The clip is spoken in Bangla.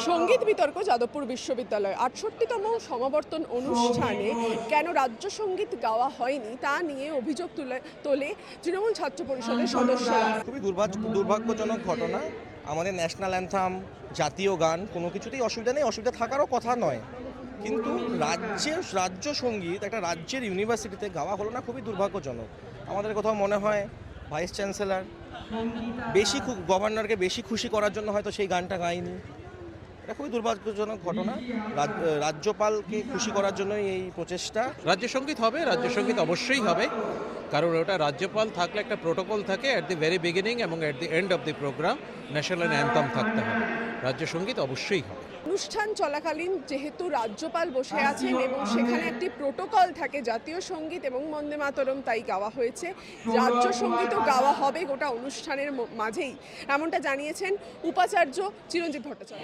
সঙ্গীত বিতর্ক যাদবপুর বিশ্ববিদ্যালয় ৬৮তম সমাবর্তন অনুষ্ঠানে কেন রাজ্য সঙ্গীত গাওয়া হয়নি তা নিয়ে অভিযোগ তোলে তৃণমূল ছাত্র পরিষদের সদস্যরা। খুবই দুর্ভাগ্যজনক ঘটনা। আমাদের ন্যাশনাল অ্যান্থাম, জাতীয় গান কোনো কিছুতেই অসুবিধা নেই, অসুবিধা থাকারও কথা নয়, কিন্তু রাজ্য সঙ্গীত একটা রাজ্যের ইউনিভার্সিটিতে গাওয়া হলো না, খুবই দুর্ভাগ্যজনক। আমাদের কোথাও মনে হয় ভাইস চ্যান্সেলর গভর্নরকে বেশি খুশি করার জন্য হয়তো সেই গানটা গায়নি। এটা খুবই দুর্ভাগ্যজনক ঘটনা। রাজ্যপালকে খুশি করার জন্যই এই প্রচেষ্টা। রাজ্য সঙ্গীত হবে, রাজ্য সঙ্গীত অবশ্যই হবে, কারণ ওটা রাজ্যপাল থাকলে একটা প্রোটোকল থাকে, অ্যাট দি ভেরি বিগিনিং এবং at the end of the program national anthem থাকতে হবে। রাজ্য সঙ্গীত অবশ্যই হবে। অনুষ্ঠান চলাকালীন যেহেতু রাজ্যপাল বসে আছেন এবং সেখানে একটি প্রোটোকল থাকে জাতীয় সঙ্গীত এবং বন্দে মাতরম, তাই গাওয়া হয়েছে। রাজ্য সঙ্গীতও গাওয়া হবে গোটা অনুষ্ঠানের মাঝেই, এমনটা জানিয়েছেন উপাচার্য চিরঞ্জিত ভট্টাচার্য।